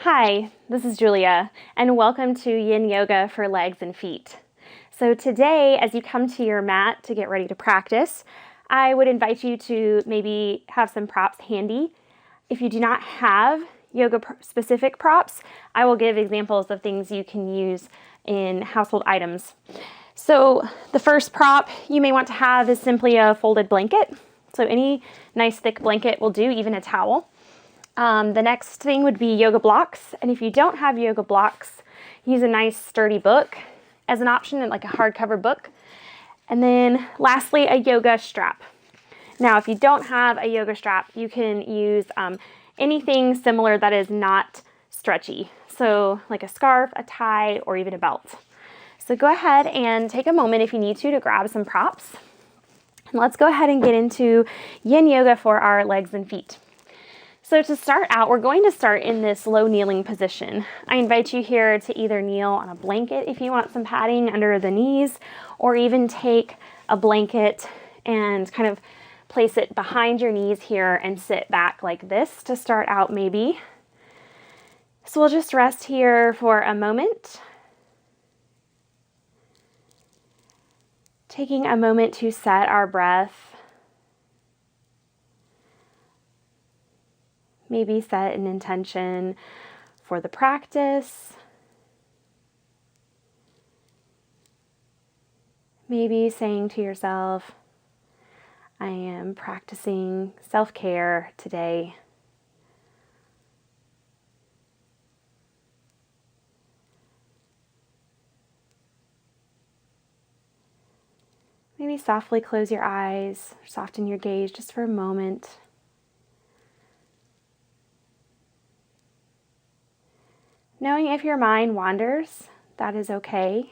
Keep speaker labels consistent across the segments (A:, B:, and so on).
A: Hi, this is Julia, and welcome to Yin Yoga for legs and feet. So today, as you come to your mat to get ready to practice, I would invite you to maybe have some props handy. If you do not have yoga-specific props, I will give examples of things you can use in household items. So the first prop you may want to have is simply a folded blanket. So any nice thick blanket will do, even a towel. The next thing would be yoga blocks. And if you don't have yoga blocks, use a nice sturdy book as an option, like a hardcover book. And then lastly, a yoga strap. Now, if you don't have a yoga strap, you can use anything similar that is not stretchy. So like a scarf, a tie, or even a belt. So go ahead and take a moment if you need to grab some props. And let's go ahead and get into Yin Yoga for our legs and feet. So to start out, we're going to start in this low kneeling position. I invite you here to either kneel on a blanket if you want some padding under the knees, or even take a blanket and kind of place it behind your knees here and sit back like this to start out maybe. So we'll just rest here for a moment. Taking a moment to set our breath. Maybe set an intention for the practice. Maybe saying to yourself, I am practicing self-care today. Maybe softly close your eyes, soften your gaze just for a moment. Knowing if your mind wanders, that is okay.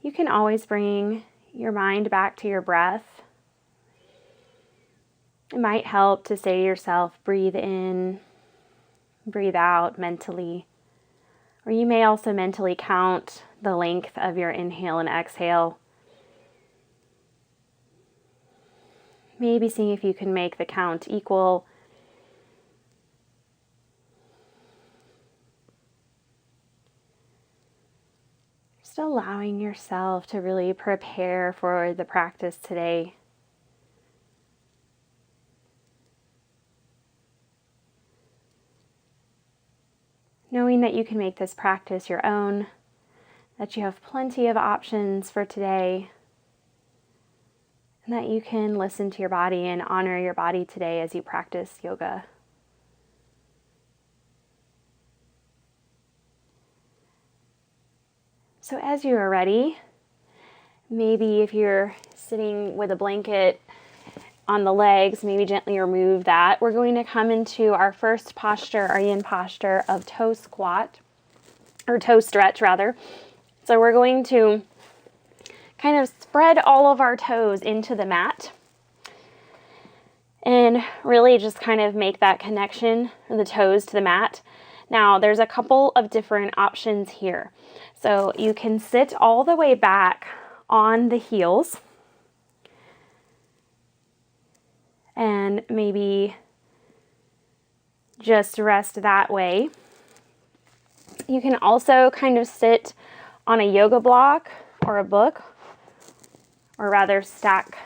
A: You can always bring your mind back to your breath. It might help to say to yourself, breathe in, breathe out mentally. Or you may also mentally count the length of your inhale and exhale. Maybe seeing if you can make the count equal. Just allowing yourself to really prepare for the practice today. Knowing that you can make this practice your own, that you have plenty of options for today, and that you can listen to your body and honor your body today as you practice yoga. So as you are ready, maybe if you're sitting with a blanket on the legs, maybe gently remove that. We're going to come into our first posture, our yin posture of toe squat, or toe stretch rather. So we're going to kind of spread all of our toes into the mat and really just kind of make that connection of the toes to the mat. Now, there's a couple of different options here. So you can sit all the way back on the heels and maybe just rest that way. You can also kind of sit on a yoga block or a book, or rather stack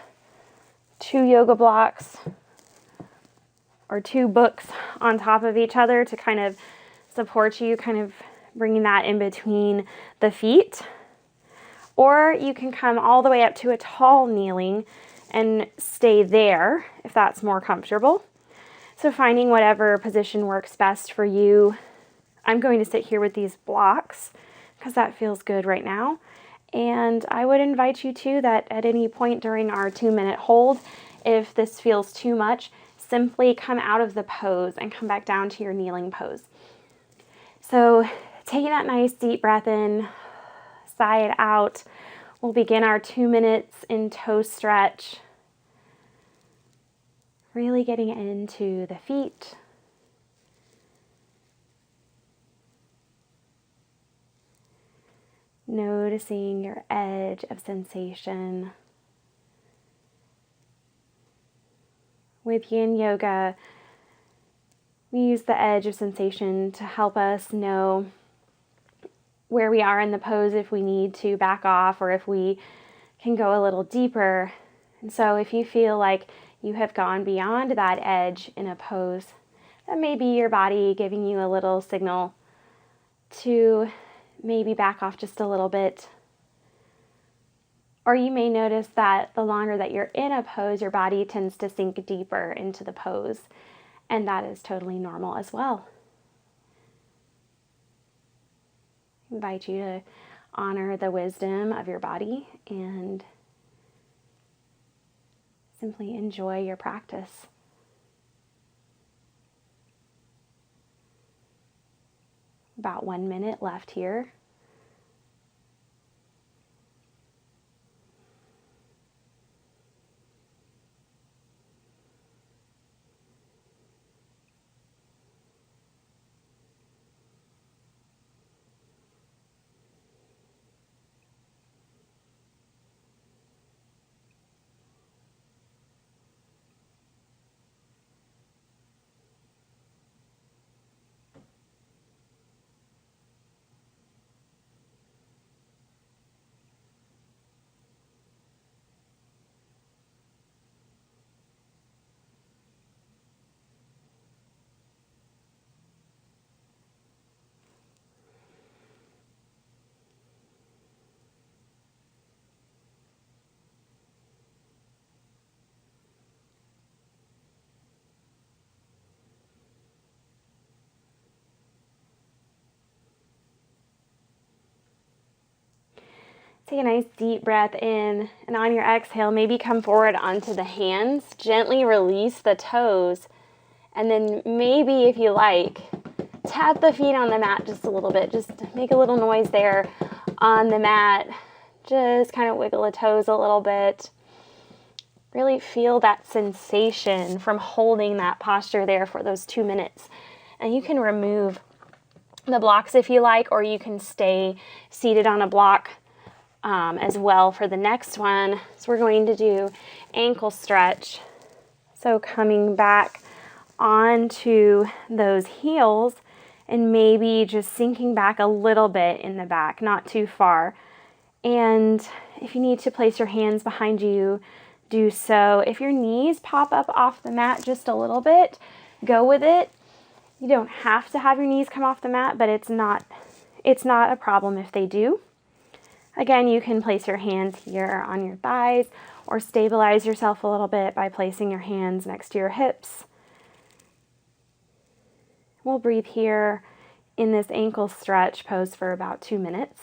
A: two yoga blocks or two books on top of each other to kind of support you, kind of bringing that in between the feet. Or you can come all the way up to a tall kneeling and stay there if that's more comfortable. So finding whatever position works best for you. I'm going to sit here with these blocks because that feels good right now. And I would invite you to that at any point during our 2-minute hold, if this feels too much, simply come out of the pose and come back down to your kneeling pose. So taking that nice deep breath in, sigh it out. We'll begin our 2 minutes in toe stretch. Really getting into the feet. Noticing your edge of sensation. With Yin Yoga, We use the edge of sensation to help us know where we are in the pose if we need to back off or if we can go a little deeper. And so if you feel like you have gone beyond that edge in a pose, that may be your body giving you a little signal to maybe back off just a little bit. Or you may notice that the longer that you're in a pose, your body tends to sink deeper into the pose, and that is totally normal as well. I invite you to honor the wisdom of your body and simply enjoy your practice. About 1 minute left here. Take a nice deep breath in, and on your exhale, maybe come forward onto the hands. Gently release the toes, and then maybe, if you like, tap the feet on the mat just a little bit. Just make a little noise there on the mat. Just kind of wiggle the toes a little bit. Really feel that sensation from holding that posture there for those 2 minutes. And you can remove the blocks if you like, or you can stay seated on a block as well for the next one. So we're going to do ankle stretch. So coming back onto those heels and maybe just sinking back a little bit in the back, not too far. And if you need to place your hands behind you, do so. If your knees pop up off the mat just a little bit, go with it. You don't have to have your knees come off the mat, but it's not a problem if they do. Again, you can place your hands here on your thighs or stabilize yourself a little bit by placing your hands next to your hips. We'll breathe here in this ankle stretch pose for about 2 minutes.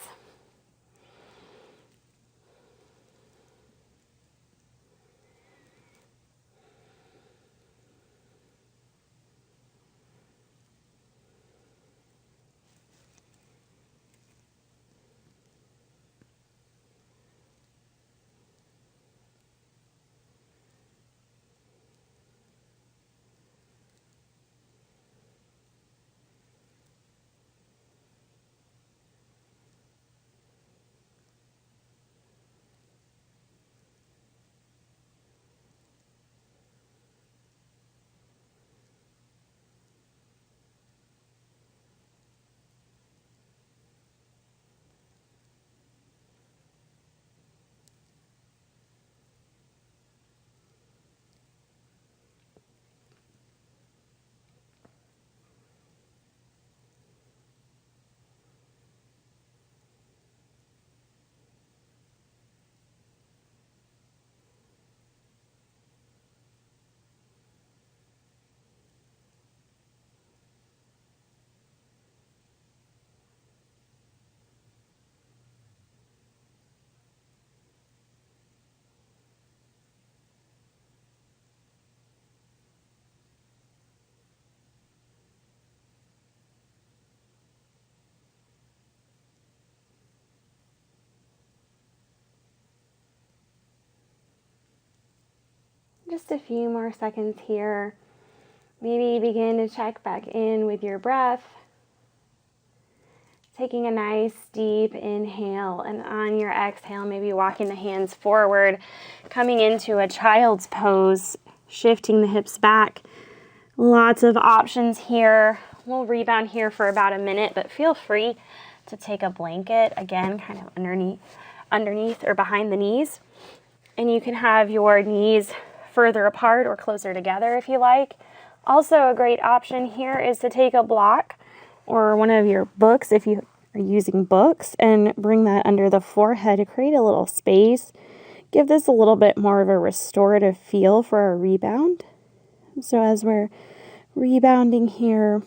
A: Just a few more seconds here. Maybe begin to check back in with your breath. Taking a nice deep inhale, and on your exhale, maybe walking the hands forward, coming into a child's pose, shifting the hips back, Lots of options here. We'll rebound here for about a minute, but feel free to take a blanket, again, kind of underneath or behind the knees. And you can have your knees further apart or closer together if you like. Also, a great option here is to take a block or one of your books if you are using books and bring that under the forehead to create a little space. Give this a little bit more of a restorative feel for our rebound. So as we're rebounding here,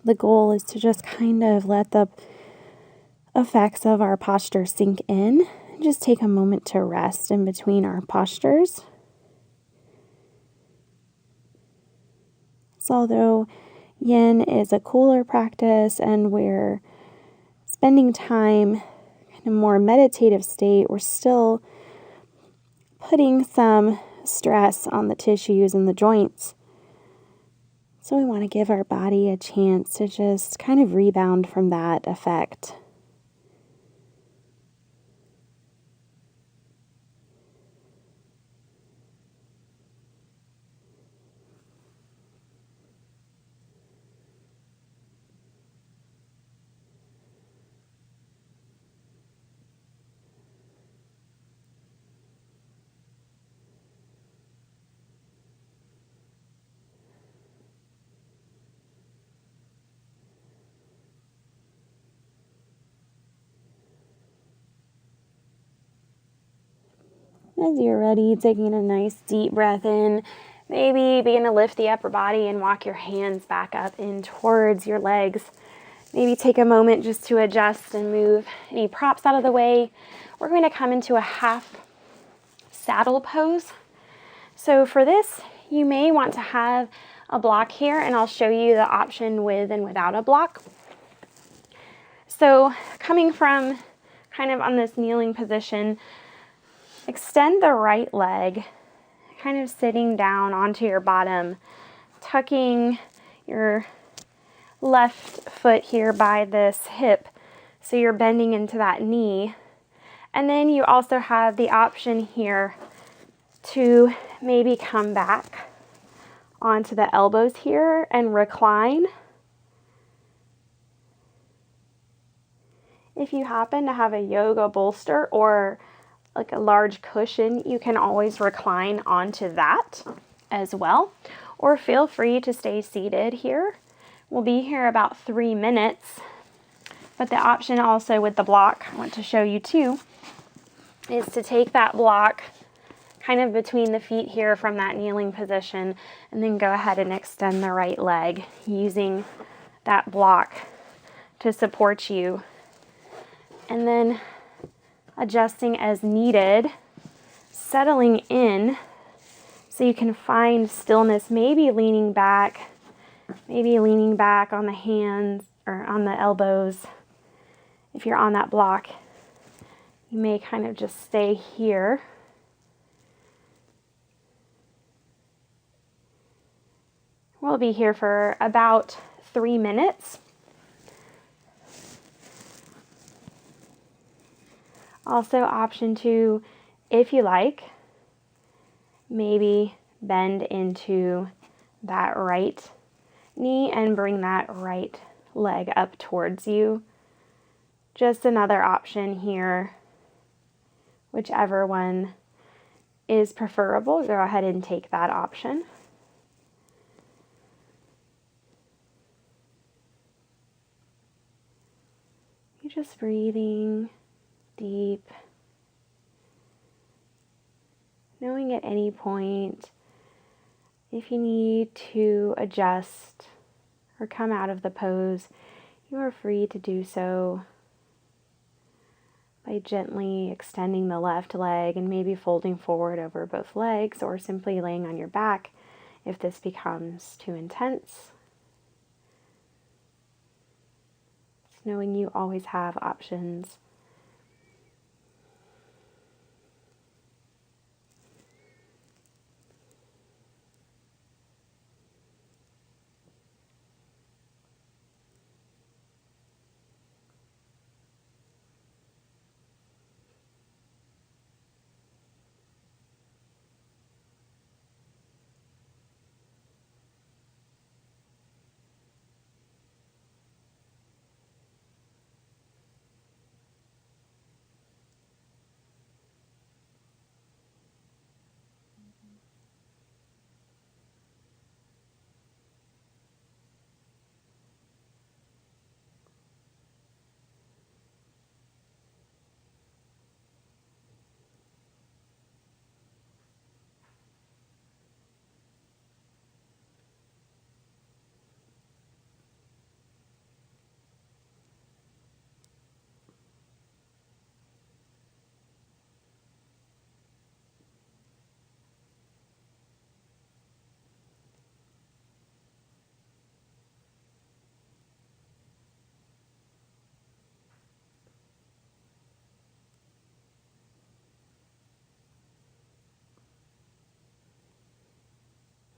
A: the goal is to just kind of let the effects of our posture sink in. Just take a moment to rest in between our postures. So although yin is a cooler practice and we're spending time in a more meditative state, we're still putting some stress on the tissues and the joints. So we want to give our body a chance to just kind of rebound from that effect. As you're ready, taking a nice deep breath in, maybe begin to lift the upper body and walk your hands back up in towards your legs. Maybe take a moment just to adjust and move any props out of the way. We're going to come into a half saddle pose. So for this, you may want to have a block here, and I'll show you the option with and without a block. So coming from kind of on this kneeling position, extend the right leg, kind of sitting down onto your bottom, tucking your left foot here by this hip, so you're bending into that knee. And then you also have the option here to maybe come back onto the elbows here and recline. If you happen to have a yoga bolster or like a large cushion, you can always recline onto that as well. Or feel free to stay seated here. We'll be here about 3 minutes. But the option also with the block, I want to show you too, is to take that block kind of between the feet here from that kneeling position, and then go ahead and extend the right leg using that block to support you. And then adjusting as needed, settling in so you can find stillness, maybe leaning back on the hands or on the elbows. If you're on that block, you may kind of just stay here. We'll be here for about 3 minutes. Also, option 2, if you like, maybe bend into that right knee and bring that right leg up towards you. Just another option here. Whichever one is preferable, go ahead and take that option. You're just breathing deep, knowing at any point if you need to adjust or come out of the pose, you are free to do so by gently extending the left leg and maybe folding forward over both legs, or simply laying on your back if this becomes too intense. Just knowing you always have options.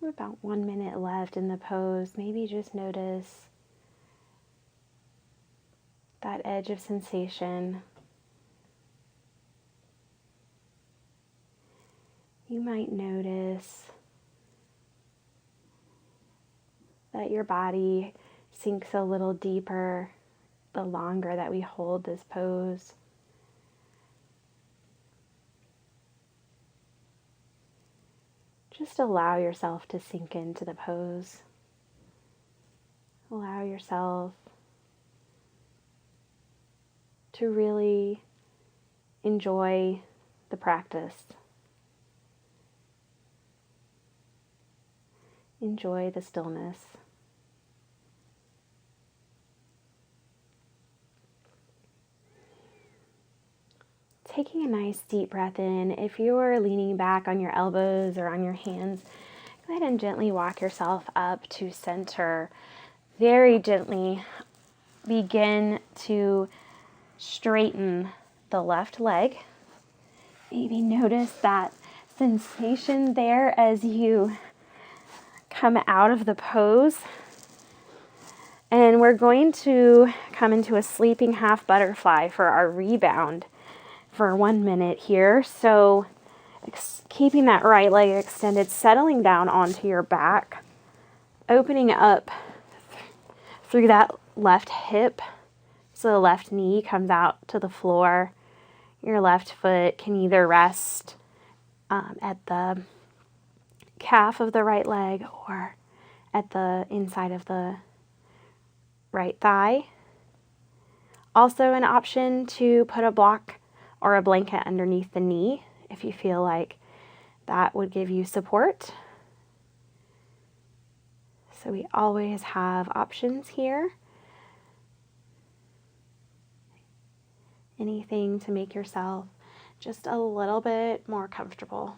A: About 1 minute left in the pose. Maybe just notice that edge of sensation. You might notice that your body sinks a little deeper the longer that we hold this pose. Just allow yourself to sink into the pose. Allow yourself to really enjoy the practice. Enjoy the stillness. Taking a nice deep breath in. If you're leaning back on your elbows or on your hands, go ahead and gently walk yourself up to center. Very gently begin to straighten the left leg. Maybe notice that sensation there as you come out of the pose. And we're going to come into a sleeping half butterfly for our rebound for 1 minute here. So keeping that right leg extended, settling down onto your back, opening up through that left hip so the left knee comes out to the floor. Your left foot can either rest at the calf of the right leg or at the inside of the right thigh. Also an option to put a block or a blanket underneath the knee if you feel like that would give you support. So we always have options here. Anything to make yourself just a little bit more comfortable.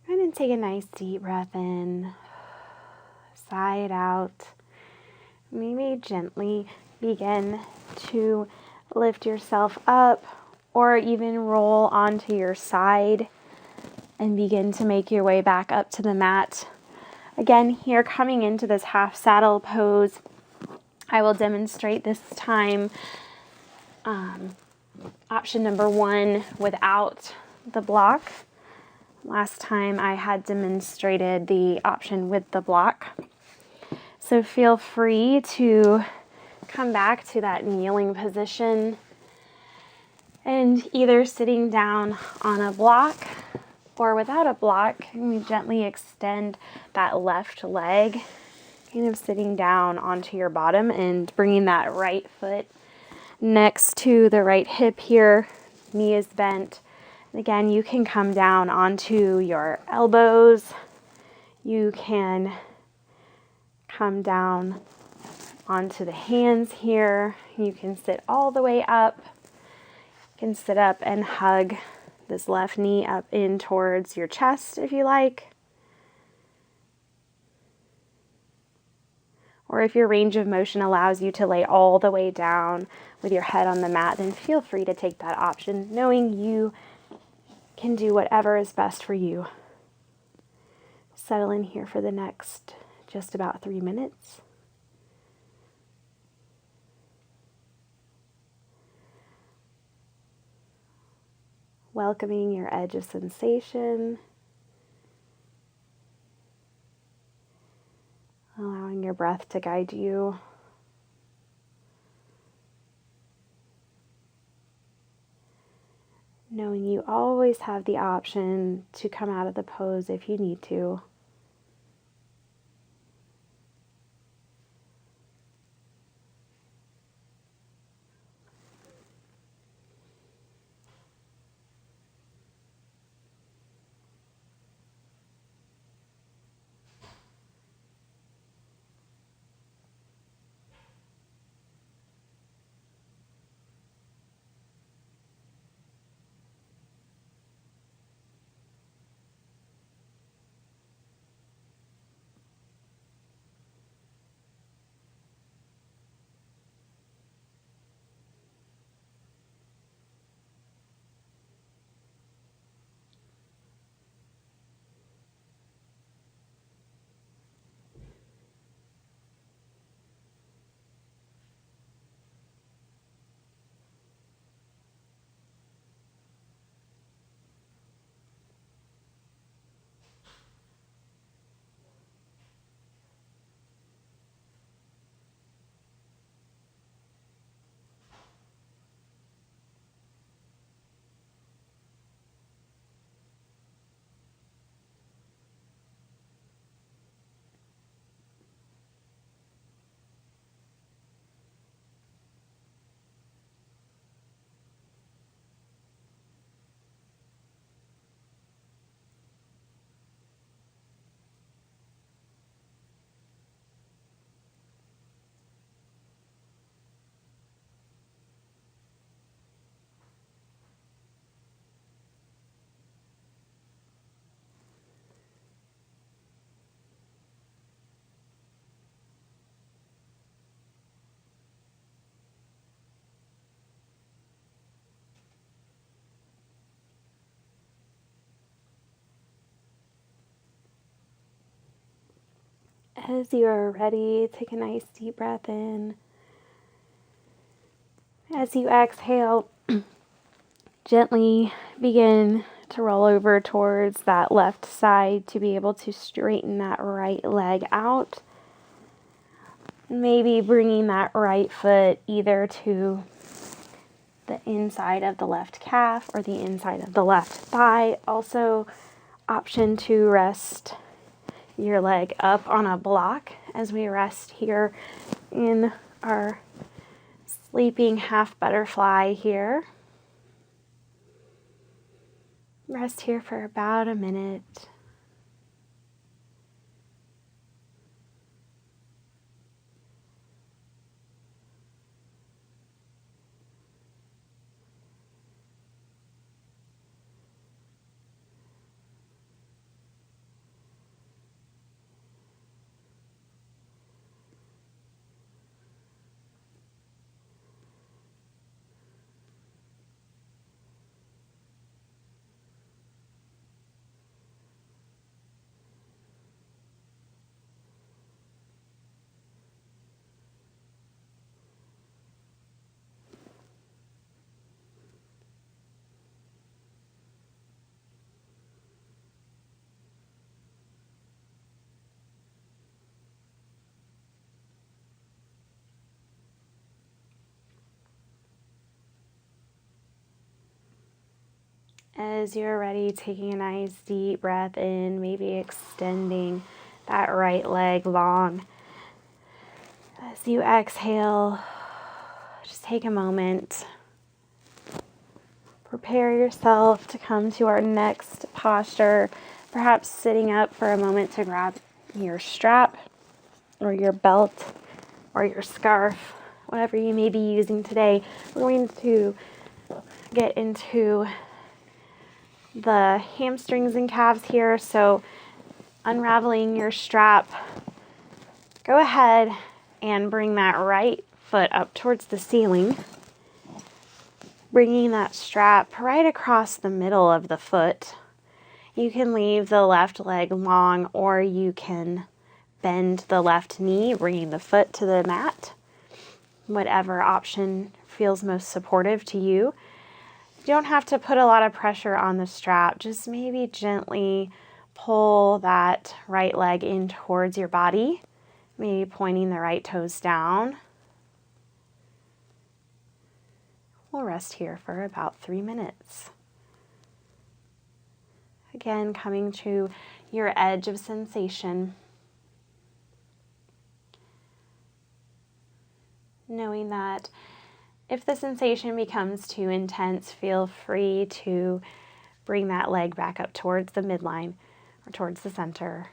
A: And then take a nice deep breath in, sigh it out. Maybe gently begin to lift yourself up or even roll onto your side and begin to make your way back up to the mat. Again, here coming into this half saddle pose, I will demonstrate this time option number 1 without the block. Last time I had demonstrated the option with the block. So feel free to come back to that kneeling position and either sitting down on a block or without a block, you gently extend that left leg, kind of sitting down onto your bottom and bringing that right foot next to the right hip here. Knee is bent. Again, you can come down onto your elbows. You can come down onto the hands here. You can sit all the way up. You can sit up and hug this left knee up in towards your chest if you like. Or if your range of motion allows you to lay all the way down with your head on the mat, then feel free to take that option, knowing you can do whatever is best for you. Settle in here for the next just about 3 minutes. Welcoming your edge of sensation. Allowing your breath to guide you. Knowing you always have the option to come out of the pose if you need to. As you are ready, take a nice deep breath in. As you exhale, gently begin to roll over towards that left side to be able to straighten that right leg out. Maybe bringing that right foot either to the inside of the left calf or the inside of the left thigh. Also, option to rest your leg up on a block as we rest here in our sleeping half butterfly here. Rest here for about a minute. As you're ready, taking a nice deep breath in, maybe extending that right leg long. As you exhale, just take a moment. Prepare yourself to come to our next posture, perhaps sitting up for a moment to grab your strap or your belt or your scarf, whatever you may be using today. We're going to get into the hamstrings and calves here, so unraveling your strap, go ahead and bring that right foot up towards the ceiling, bringing that strap right across the middle of the foot. You can leave the left leg long, or you can bend the left knee, bringing the foot to the mat. Whatever option feels most supportive to you. You don't have to put a lot of pressure on the strap. Just maybe gently pull that right leg in towards your body, maybe pointing the right toes down. We'll rest here for about 3 minutes. Again, coming to your edge of sensation. Knowing that if the sensation becomes too intense, feel free to bring that leg back up towards the midline or towards the center.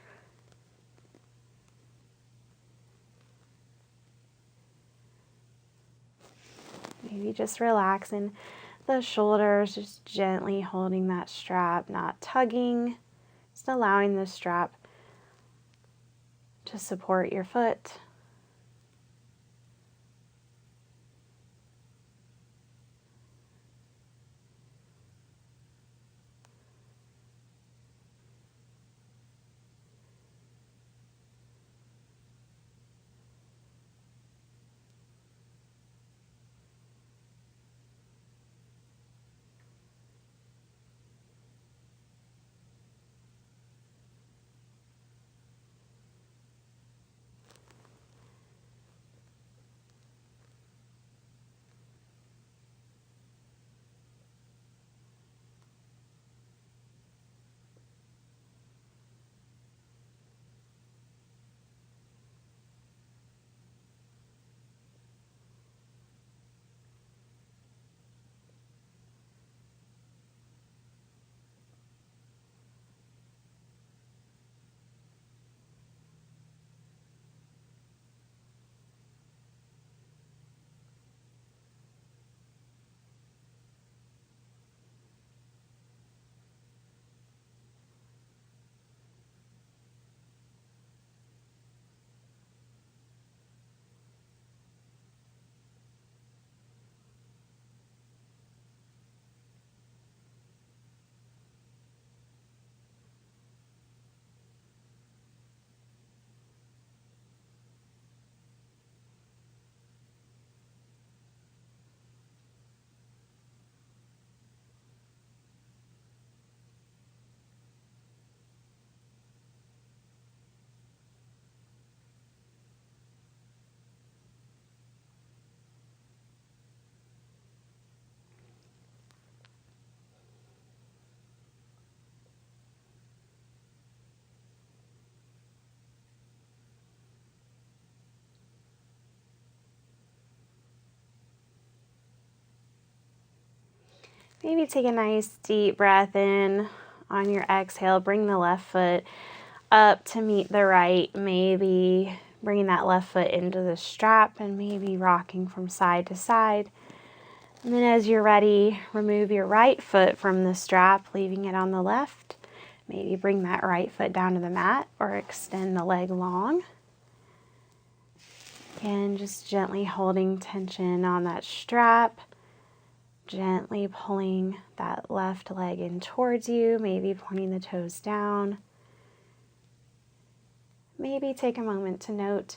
A: Maybe just relaxing the shoulders, just gently holding that strap, not tugging, just allowing the strap to support your foot. Maybe take a nice deep breath in. On your exhale, bring the left foot up to meet the right, maybe bringing that left foot into the strap and maybe rocking from side to side. And then as you're ready, remove your right foot from the strap, leaving it on the left. Maybe bring that right foot down to the mat or extend the leg long. And just gently holding tension on that strap, gently pulling that left leg in towards you, maybe pointing the toes down. Maybe take a moment to note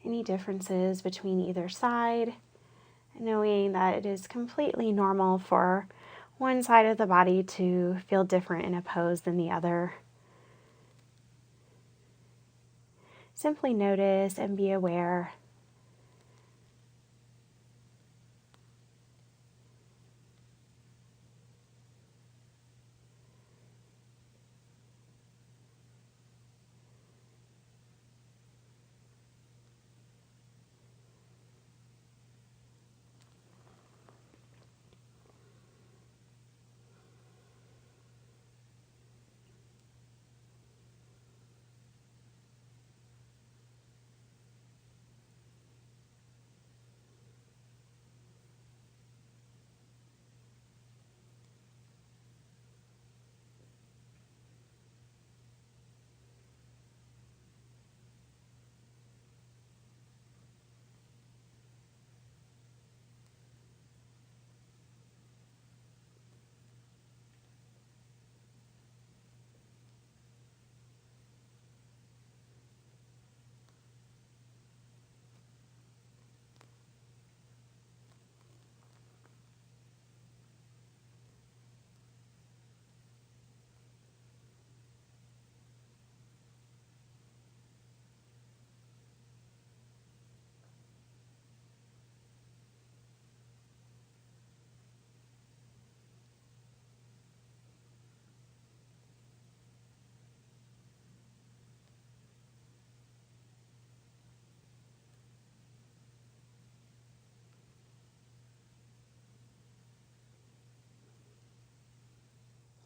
A: any differences between either side, knowing that it is completely normal for one side of the body to feel different in a pose than the other. Simply notice and be aware.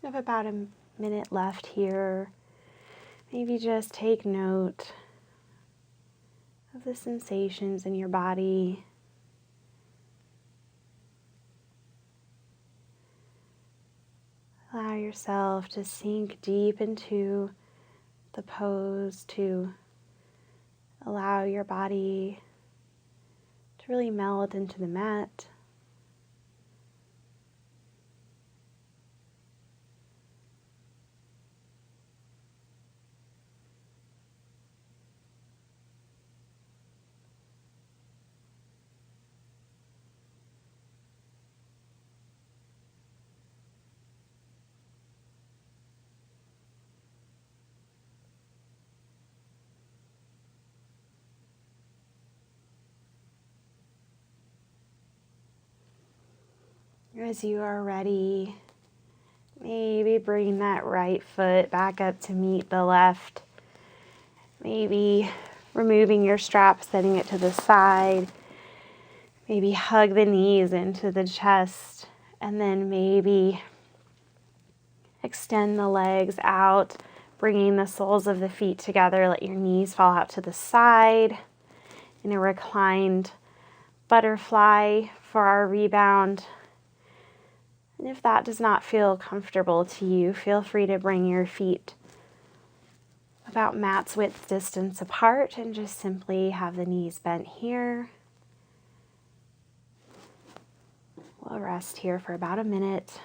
A: We have about a minute left here. Maybe just take note of the sensations in your body. Allow yourself to sink deep into the pose, to allow your body to really melt into the mat. As you are ready, maybe bring that right foot back up to meet the left. Maybe removing your strap, setting it to the side. Maybe hug the knees into the chest. And then maybe extend the legs out, bringing the soles of the feet together. Let your knees fall out to the side in a reclined butterfly for our rebound. And if that does not feel comfortable to you, feel free to bring your feet about mat's width distance apart and just simply have the knees bent here. We'll rest here for about a minute.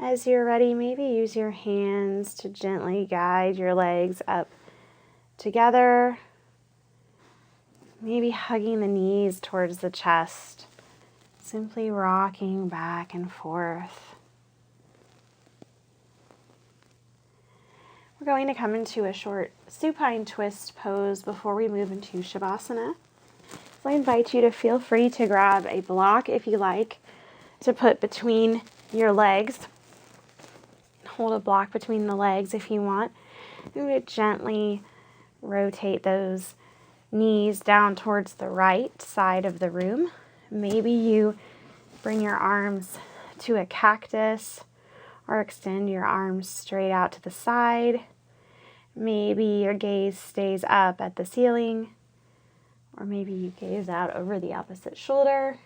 A: As you're ready, maybe use your hands to gently guide your legs up together, maybe hugging the knees towards the chest, simply rocking back and forth. We're going to come into a short supine twist pose before we move into Shavasana. So I invite you to feel free to grab a block if you like to put between your legs. Hold a block between the legs if you want. And we gently rotate those knees down towards the right side of the room. Maybe you bring your arms to a cactus or extend your arms straight out to the side. Maybe your gaze stays up at the ceiling, or maybe you gaze out over the opposite shoulder.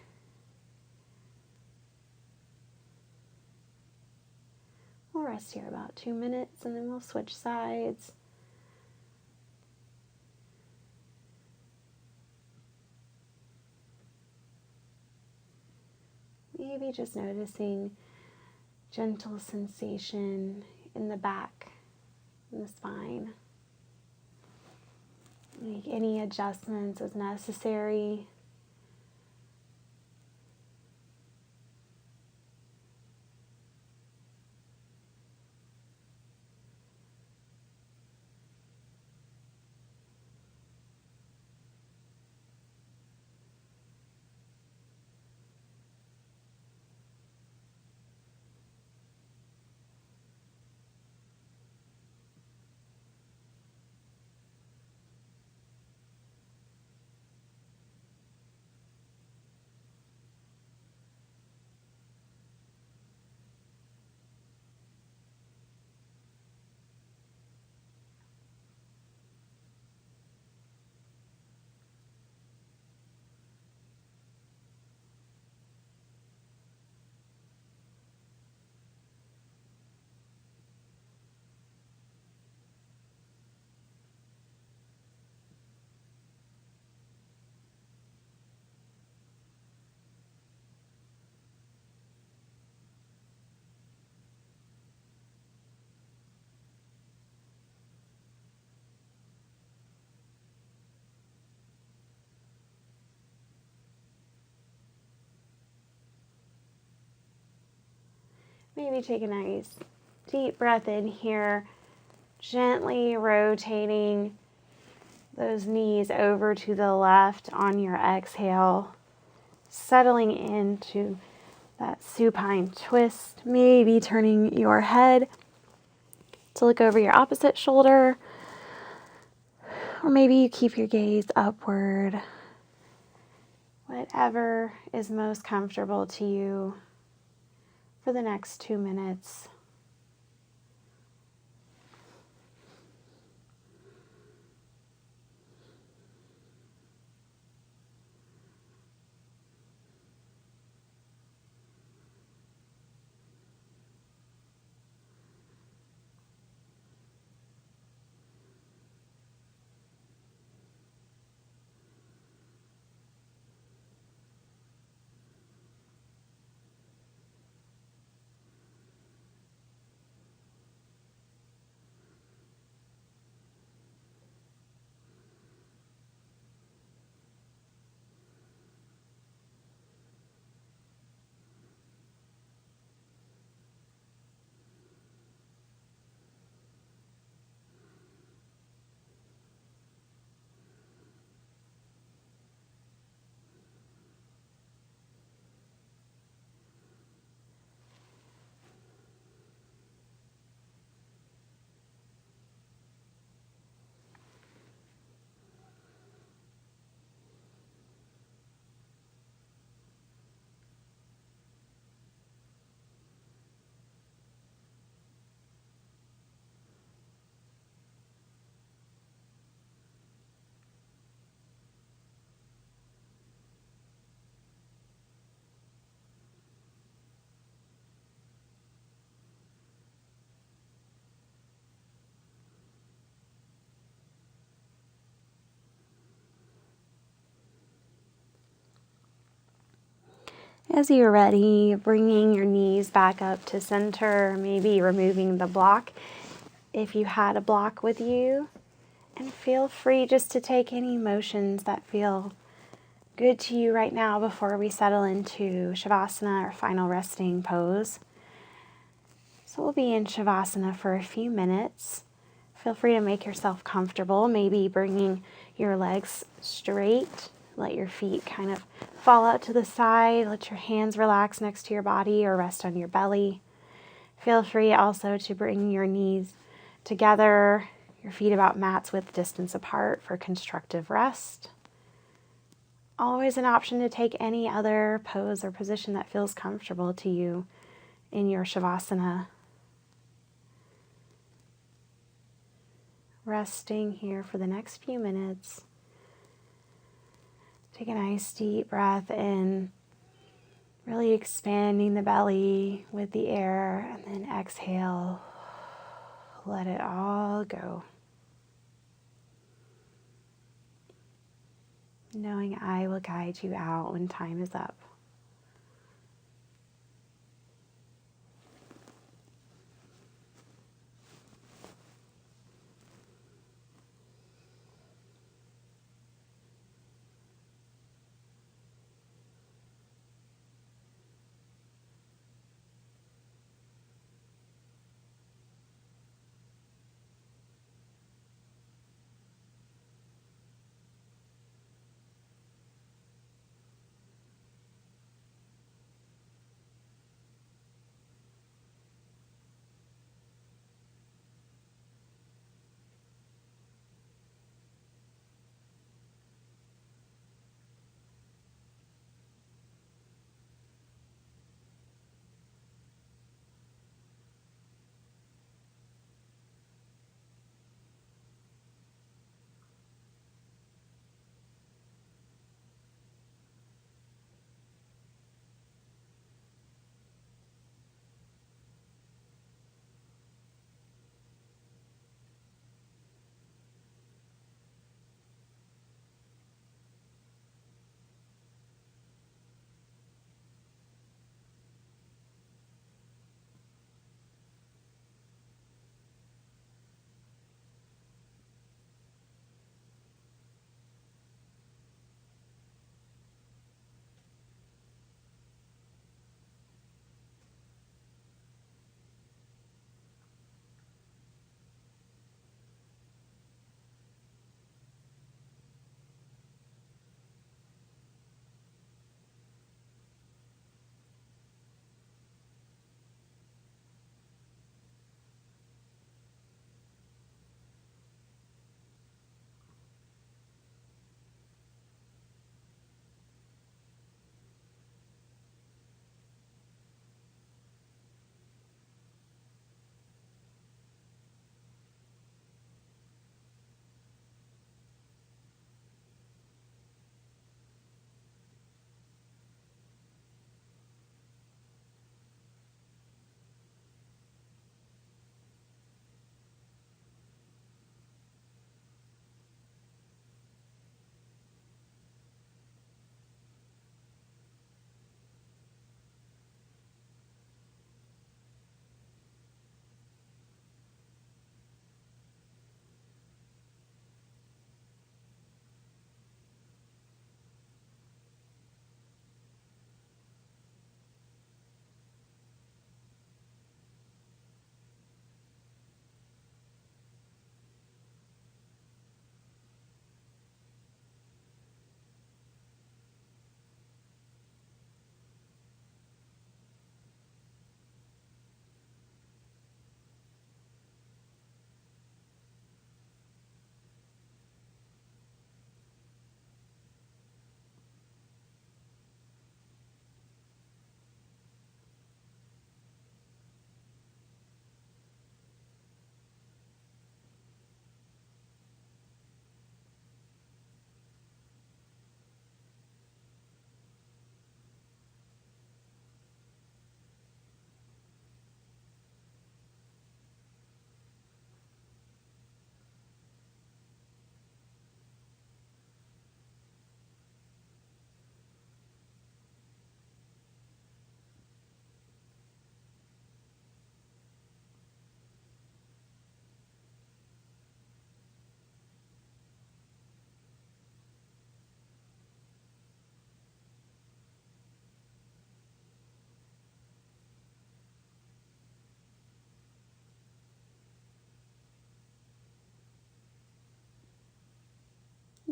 A: We'll rest here about 2 minutes and then we'll switch sides. Maybe just noticing gentle sensation in the back, in the spine. Make any adjustments as necessary. Maybe take a nice deep breath in here, gently rotating those knees over to the left on your exhale, settling into that supine twist, maybe turning your head to look over your opposite shoulder, or maybe you keep your gaze upward. Whatever is most comfortable to you for the next 2 minutes. As you're ready, bringing your knees back up to center, maybe removing the block if you had a block with you. And feel free just to take any motions that feel good to you right now before we settle into Shavasana, or final resting pose. So we'll be in Shavasana for a few minutes. Feel free to make yourself comfortable, maybe bringing your legs straight. Let your feet kind of fall out to the side. Let your hands relax next to your body or rest on your belly. Feel free also to bring your knees together, your feet about mats width distance apart for constructive rest. Always an option to take any other pose or position that feels comfortable to you in your Shavasana. Resting here for the next few minutes. Take a nice deep breath in, really expanding the belly with the air, and then exhale. Let it all go. Knowing I will guide you out when time is up.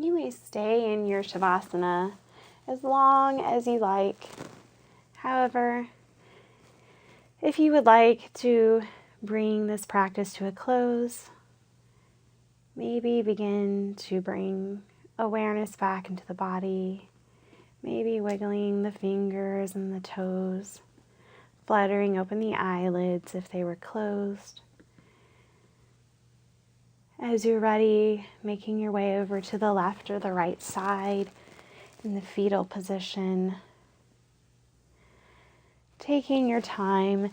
A: You may stay in your Shavasana as long as you like. However, if you would like to bring this practice to a close, maybe begin to bring awareness back into the body, maybe wiggling the fingers and the toes, fluttering open the eyelids if they were closed. As you're ready, making your way over to the left or the right side in the fetal position, taking your time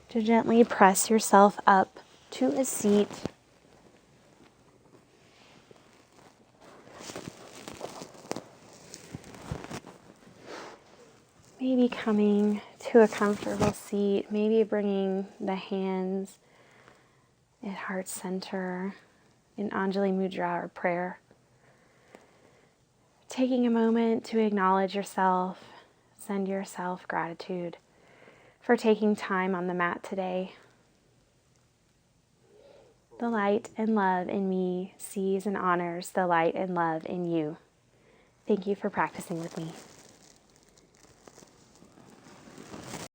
A: to gently press yourself up to a seat. Maybe coming to a comfortable seat, maybe bringing the hands at heart center in Anjali Mudra or prayer. Taking a moment to acknowledge yourself, send yourself gratitude for taking time on the mat today. The light and love in me sees and honors the light and love in you. Thank you for practicing with me.